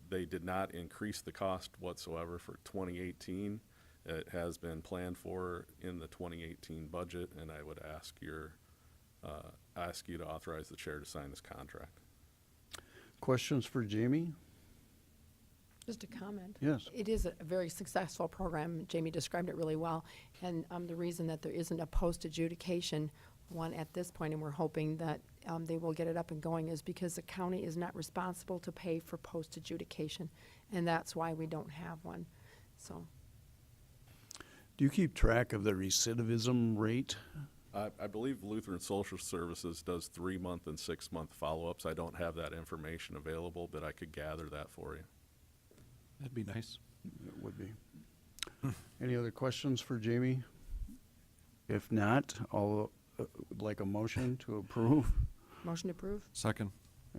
They did not increase the cost whatsoever for 2018. It has been planned for in the 2018 budget, and I would ask you to authorize the chair to sign this contract. Questions for Jamie? Just a comment. Yes. It is a very successful program. Jamie described it really well. And the reason that there isn't a post-adjudication one at this point, and we're hoping that they will get it up and going, is because the county is not responsible to pay for post-adjudication. And that's why we don't have one. So. Do you keep track of the recidivism rate? I believe Lutheran Social Services does 3-month and 6-month follow-ups. I don't have that information available, but I could gather that for you. That'd be nice. It would be. Any other questions for Jamie? If not, I'll like a motion to approve. Motion to approve? Second.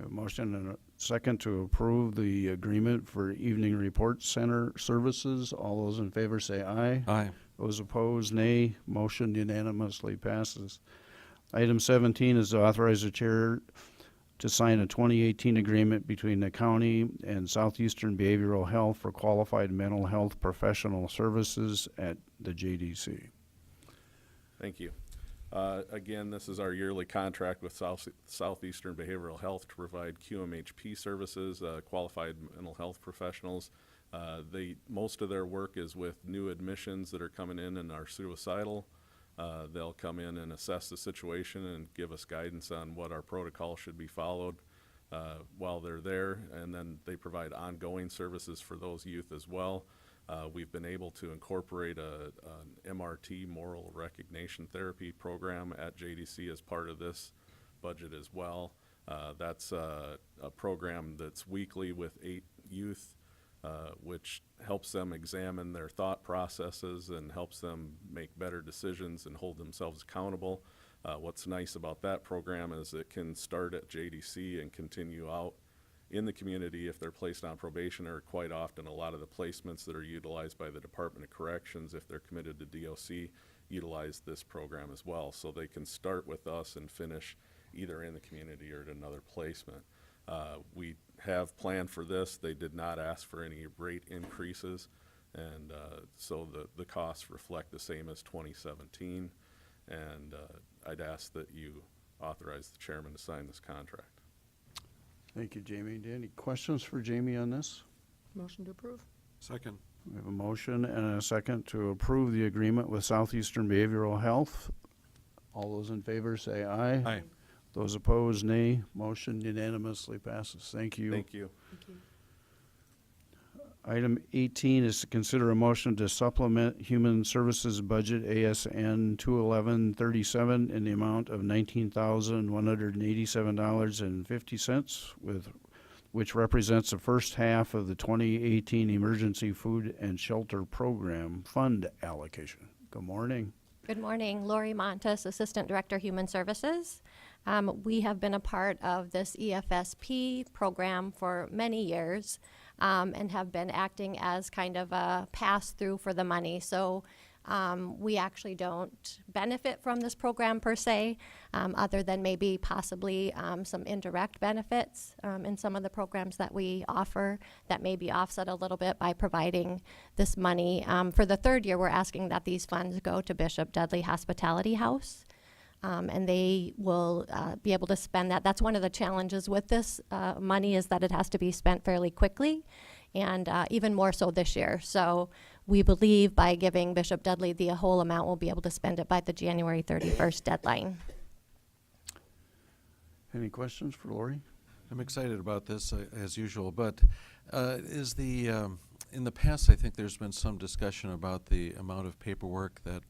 A motion and a second to approve the agreement for evening report center services. All those in favor say aye. Aye. Those opposed, nay. Motion unanimously passes. Item 17 is to authorize the chair to sign a 2018 agreement between the county and Southeastern Behavioral Health for qualified mental health professional services at the JDC. Thank you. Again, this is our yearly contract with Southeastern Behavioral Health to provide QMHP services, qualified mental health professionals. Most of their work is with new admissions that are coming in and are suicidal. They'll come in and assess the situation and give us guidance on what our protocol should be followed while they're there, and then they provide ongoing services for those youth as well. We've been able to incorporate an MRT, moral recognition therapy program at JDC as part of this budget as well. That's a program that's weekly with 8 youth, which helps them examine their thought processes and helps them make better decisions and hold themselves accountable. What's nice about that program is it can start at JDC and continue out in the community if they're placed on probation, or quite often a lot of the placements that are utilized by the Department of Corrections, if they're committed to DOC, utilize this program as well. So they can start with us and finish either in the community or at another placement. We have planned for this. They did not ask for any rate increases, and so the costs reflect the same as 2017. And I'd ask that you authorize the chairman to sign this contract. Thank you, Jamie. Any questions for Jamie on this? Motion to approve. Second. We have a motion and a second to approve the agreement with Southeastern Behavioral Health. All those in favor say aye. Aye. Those opposed, nay. Motion unanimously passes. Thank you. Thank you. Thank you. Item 18 is to consider a motion to supplement Human Services Budget ASN 21137 in the amount of $19,187.50, which represents the first half of the 2018 Emergency Food and Shelter Program Fund allocation. Good morning. Good morning. Lori Montes, Assistant Director, Human Services. We have been a part of this EFSP program for many years and have been acting as kind of a pass-through for the money. So we actually don't benefit from this program per se, other than maybe possibly some indirect benefits in some of the programs that we offer that may be offset a little bit by providing this money. For the third year, we're asking that these funds go to Bishop Dudley Hospitality House. And they will be able to spend that. That's one of the challenges with this money, is that it has to be spent fairly quickly, and even more so this year. So we believe by giving Bishop Dudley the whole amount, we'll be able to spend it by the January 31st deadline. Any questions for Lori? I'm excited about this, as usual, but is the, in the past, I think there's been some discussion about the amount of paperwork that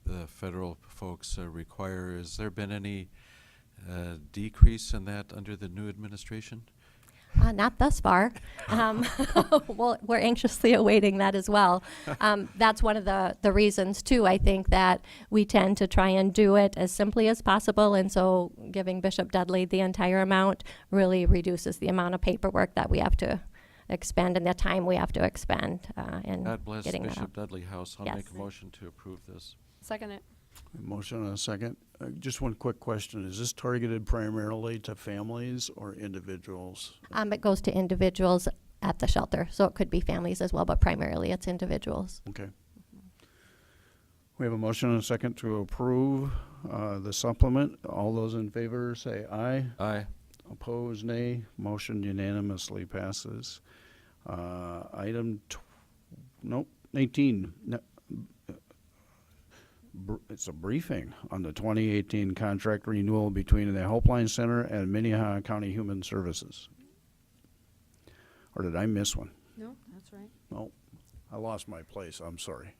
the federal folks require. Has there been any decrease in that under the new administration? Not thus far. Well, we're anxiously awaiting that as well. That's one of the reasons, too, I think, that we tend to try and do it as simply as possible. And so giving Bishop Dudley the entire amount really reduces the amount of paperwork that we have to expend and the time we have to expend in God bless getting that Bishop out. Dudley House. I'll Yes. make a motion to approve this. Second it. Motion and a second. Just one quick question. Is this targeted primarily to families or individuals? It goes to individuals at the shelter, so it could be families as well, but primarily it's individuals. Okay. We have a motion and a second to approve the supplement. All those in favor say aye. Aye. Opposed, nay. Motion unanimously passes. Item 19. It's a briefing on the 2018 contract renewal between the Helpline Center and Minnehaha County Human Services. Or did I miss one? No, that's right. No, I lost my place. I'm sorry.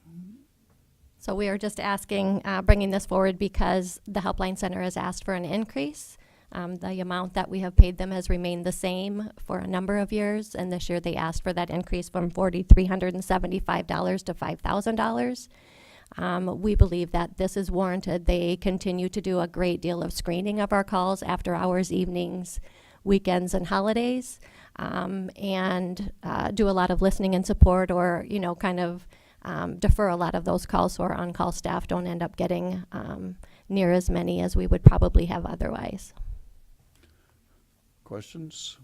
So we are just asking, bringing this forward because the Helpline Center has asked for an increase. The amount that we have paid them has remained the same for a number of years, and this year they asked for that increase from $4,375 to $5,000. We believe that this is warranted. They continue to do a great deal of screening of our calls, after hours, evenings, weekends, and holidays, and do a lot of listening and support, or, kind of defer a lot of those calls so our on-call staff don't end up getting near as many as we would probably have otherwise. Questions?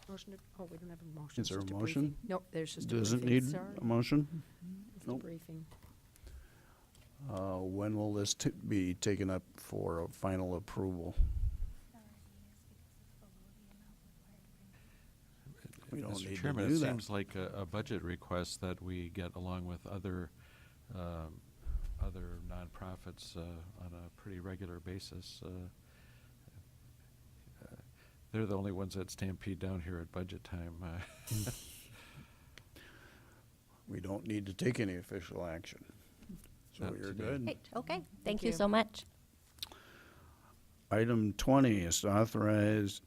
Motion to, we don't have a motion. Is there it's a just motion? briefing. Nope, there's just a Does it briefing. need Sorry. a motion? Just Nope. a briefing. When will this be taken up for a final approval? We don't Mr. need Chairman, to do it that. seems like a budget request that we get along with other nonprofits on a pretty regular basis. They're the only ones that stampede down here at budget time. We don't need to take any official action. So Not you're today. good. Great, okay. Thank you. you so much. Item 20 is to authorize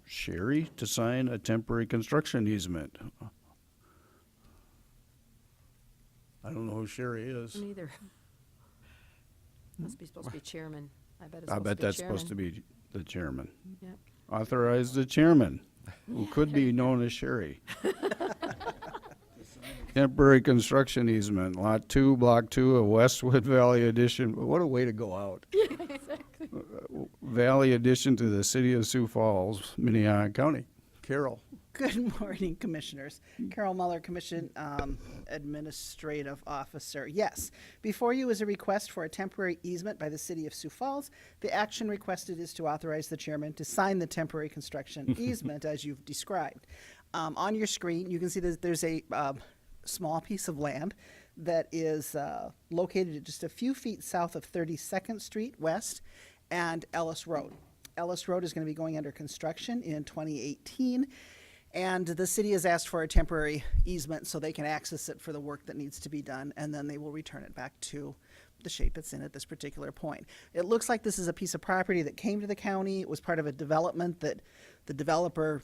Sherry to sign a temporary construction easement. I don't know who Sherry is. Neither. Must be supposed to be chairman. I bet it's I supposed bet to be that's supposed to chairman. be the chairman. Yep. Authorize the chairman, who could be known as Sherry. Temporary construction easement, Lot 2, Block 2 of Westwood Valley Addition. What a way to go out. Valley Addition to the city of Sioux Falls, Minnehaha County. Carol. Good morning, Commissioners. Carol Muller, Commission Administrative Officer. Yes, before you is a request for a temporary easement by the City of Sioux Falls. The action requested is to authorize the chairman to sign the temporary construction easement as you've described. On your screen, you can see that there's a small piece of land that is located just a few feet south of 32nd Street West and Ellis Road. Ellis Road is going to be going under construction in 2018. And the city has asked for a temporary easement so they can access it for the work that needs to be done, and then they will return it back to the shape it's in at this particular point. It looks like this is a piece of property that came to the county. It was part of a development that the developer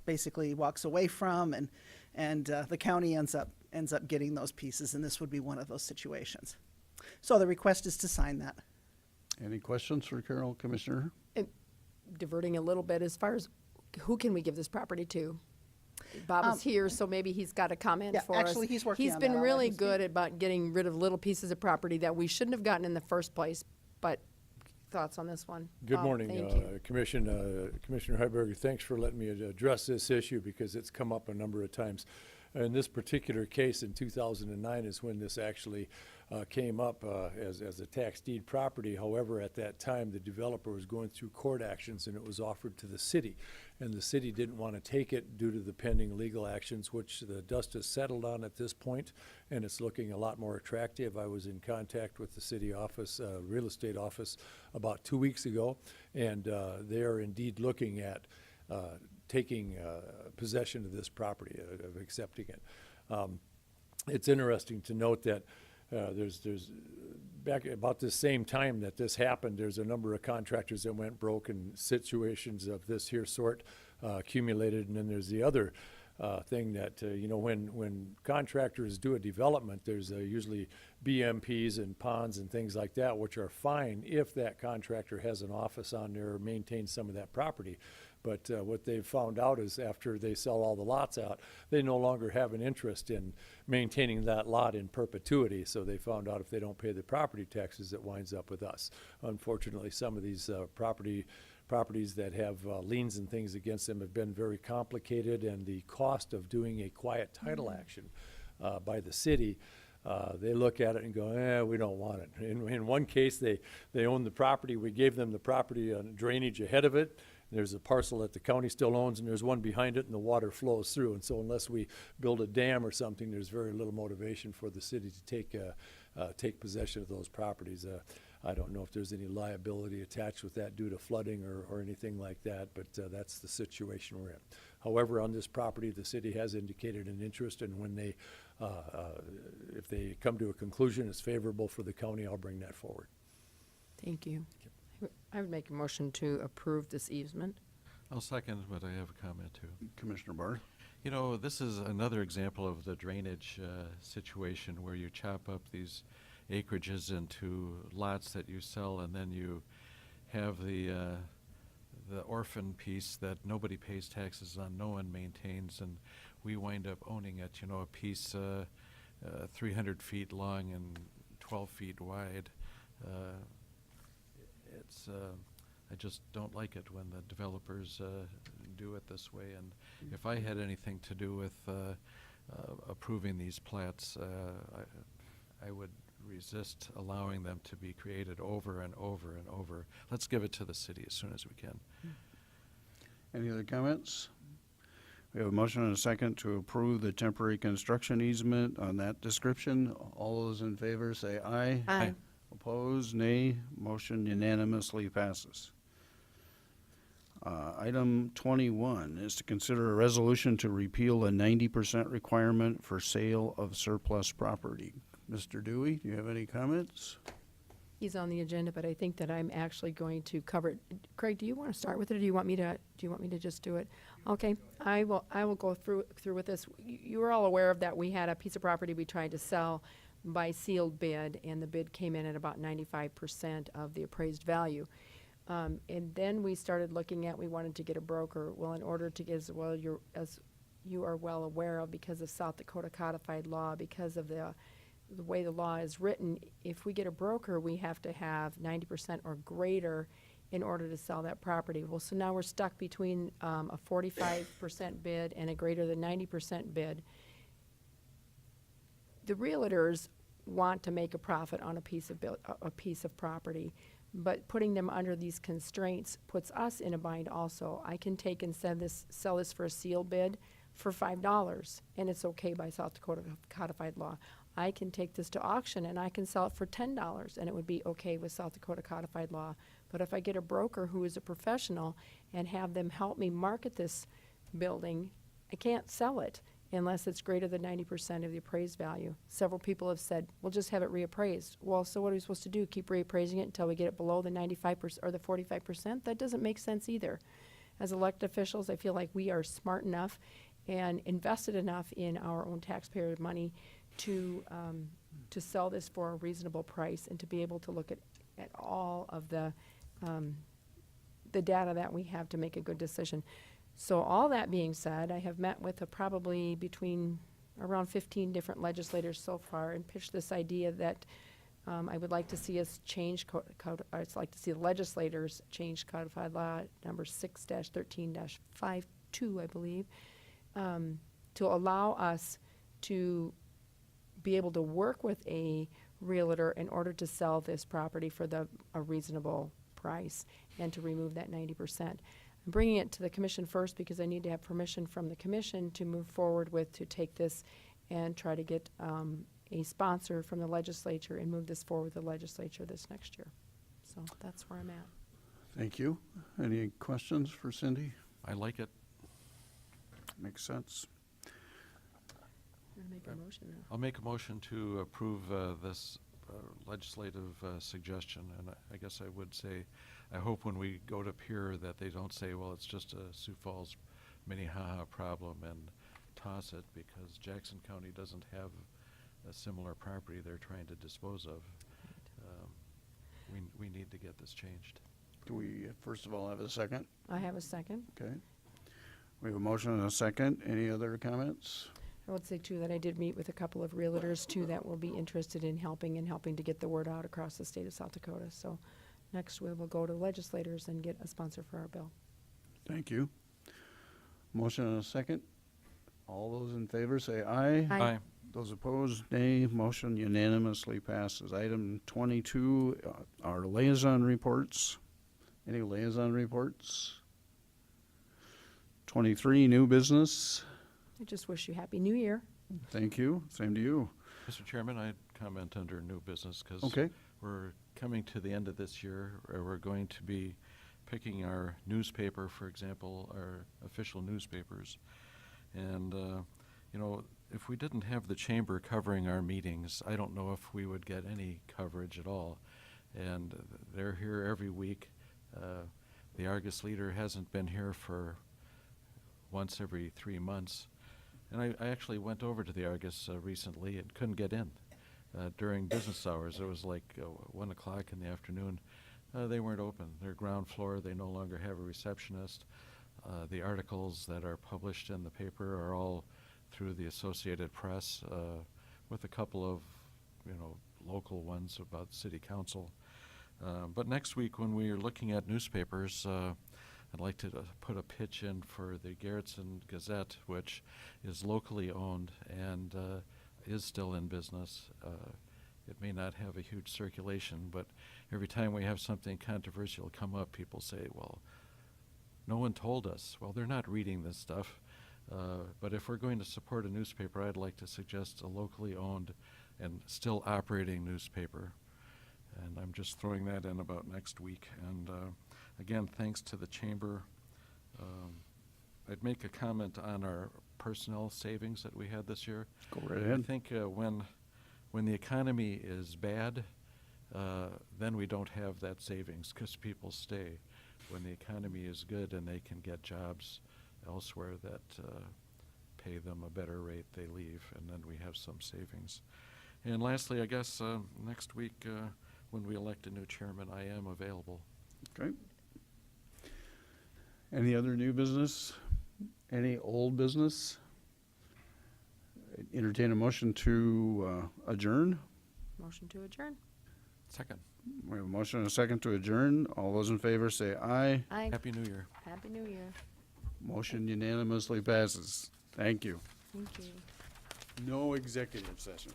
basically walks away from, and the county ends up getting those pieces, and this would be one of those situations. So the request is to sign that. Any questions for Carol, Commissioner? Diverting a little bit, as far as who can we give this property to? Bob is here, so maybe he's got a comment Yeah, for us. actually, he's working He's on been that. I'll let really him speak. good about getting rid of little pieces of property that we shouldn't have gotten in the first place, but thoughts on this one? Good Bob, morning, thank you. Commissioner Heiberger. Thanks for letting me address this issue because it's come up a number of times. In this particular case, in 2009 is when this actually came up as a tax deed property. However, at that time, the developer was going through court actions and it was offered to the city. And the city didn't want to take it due to the pending legal actions, which the dust has settled on at this point, and it's looking a lot more attractive. I was in contact with the city office, real estate office, about 2 weeks ago, and they are indeed looking at taking possession of this property, of accepting it. It's interesting to note that there's back about the same time that this happened, there's a number of contractors that went broke and situations of this here sort accumulated. And then there's the other thing that, when contractors do a development, there's usually BMPs and ponds and things like that, which are fine if that contractor has an office on there or maintains some of that property. But what they've found out is after they sell all the lots out, they no longer have an interest in maintaining that lot in perpetuity. So they found out if they don't pay the property taxes, it winds up with us. Unfortunately, some of these properties that have liens and things against them have been very complicated, and the cost of doing a quiet title action by the city, they look at it and go, we don't want it. In one case, they own the property. We gave them the property on drainage ahead of it. There's a parcel that the county still owns, and there's one behind it, and the water flows through. And so unless we build a dam or something, there's very little motivation for the city to take possession of those properties. I don't know if there's any liability attached with that due to flooding or anything like that, but that's the situation we're in. However, on this property, the city has indicated an interest, and when they, if they come to a conclusion it's favorable for the county, I'll bring that forward. Thank you. I would make a motion to approve this easement. I'll second, but I have a comment too. Commissioner Barr. You know, this is another example of the drainage situation where you chop up these acreages into lots that you sell, and then you have the orphan piece that nobody pays taxes on, no one maintains, and we wind up owning it. You know, a piece 300 feet long and 12 feet wide. I just don't like it when the developers do it this way. And if I had anything to do with approving these plats, I would resist allowing them to be created over and over and over. Let's give it to the city as soon as we can. Any other comments? We have a motion and a second to approve the temporary construction easement on that description. All those in favor say aye. Aye. Opposed, nay. Motion unanimously passes. Item 21 is to consider a resolution to repeal a 90% requirement for sale of surplus property. Mr. Dewey, do you have any comments? He's on the agenda, but I think that I'm actually going to cover it. Craig, do you want to start with it, or do you want me to just do it? Okay, I will go through with this. You were all aware of that. We had a piece of property we tried to sell by sealed bid, and the bid came in at about 95% of the appraised value. And then we started looking at, we wanted to get a broker. Well, in order to get, as you are well aware of, because of South Dakota codified law, because of the way the law is written, if we get a broker, we have to have 90% or greater in order to sell that property. Well, so now we're stuck between a 45% bid and a greater than 90% bid. The realtors want to make a profit on a piece of property, but putting them under these constraints puts us in a bind also. I can take and sell this for a sealed bid for $5, and it's okay by South Dakota codified law. I can take this to auction and I can sell it for $10, and it would be okay with South Dakota codified law. But if I get a broker who is a professional and have them help me market this building, I can't sell it unless it's greater than 90% of the appraised value. Several people have said, we'll just have it reappraised. Well, so what are we supposed to do? Keep reappraising it until we get it below the 95% or the 45%? That doesn't make sense either. As elected officials, I feel like we are smart enough and invested enough in our own taxpayer money to sell this for a reasonable price and to be able to look at all of the data that we have to make a good decision. So all that being said, I have met with probably between around 15 different legislators so far and pitched this idea that I would like to see us change I'd like to see the legislators change codified law number 6-13-52, I believe, to allow us to be able to work with a realtor in order to sell this property for a reasonable price and to remove that 90%. I'm bringing it to the commission first because I need to have permission from the commission to move forward with, to take this and try to get a sponsor from the legislature and move this forward with the legislature this next year. So that's where I'm at. Thank you. Any questions for Cindy? I like it. Makes sense. I'm gonna make a motion now. I'll make a motion to approve this legislative suggestion, and I guess I would say, I hope when we go to peer that they don't say, well, it's just a Sioux Falls, Minnehaha problem and toss it, because Jackson County doesn't have a similar property they're trying to dispose of. We need to get this changed. Do we, first of all, have a second? I have a second. Okay. We have a motion and a second. Any other comments? I would say, too, that I did meet with a couple of realtors, too, that will be interested in helping to get the word out across the state of South Dakota. So next we will go to legislators and get a sponsor for our bill. Thank you. Motion and a second. All those in favor say aye. Aye. Those opposed, nay. Motion unanimously passes. Item 22 are liaison reports. Any liaison reports? 23, new business. I just wish you Happy New Year. Thank you. Same to you. Mr. Chairman, I'd comment under new business because Okay. we're coming to the end of this year. We're going to be picking our newspaper, for example, our official newspapers. And, if we didn't have the chamber covering our meetings, I don't know if we would get any coverage at all. And they're here every week. The Argus Leader hasn't been here for once every 3 months. And I actually went over to the Argus recently and couldn't get in during business hours. It was like 1 o'clock in the afternoon. They weren't open. They're ground floor. They no longer have a receptionist. The articles that are published in the paper are all through the Associated Press, with a couple of, local ones about city council. But next week, when we are looking at newspapers, I'd like to put a pitch in for the Garrettson Gazette, which is locally owned and is still in business. It may not have a huge circulation, but every time we have something controversial come up, people say, well, no one told us. Well, they're not reading this stuff. But if we're going to support a newspaper, I'd like to suggest a locally owned and still operating newspaper. And I'm just throwing that in about next week. And again, thanks to the chamber. I'd make a comment on our personnel savings that we had this year. Go right ahead. I think when the economy is bad, then we don't have that savings because people stay. When the economy is good and they can get jobs elsewhere that pay them a better rate, they leave, and then we have some savings. And lastly, I guess next week when we elect a new chairman, I am available. Okay. Any other new business? Any old business? Entertain a motion to adjourn. Motion to adjourn. Second. We have a motion and a second to adjourn. All those in favor say aye. Aye. Happy New Year. Happy New Year. Motion unanimously passes. Thank you. Thank you. No executive session.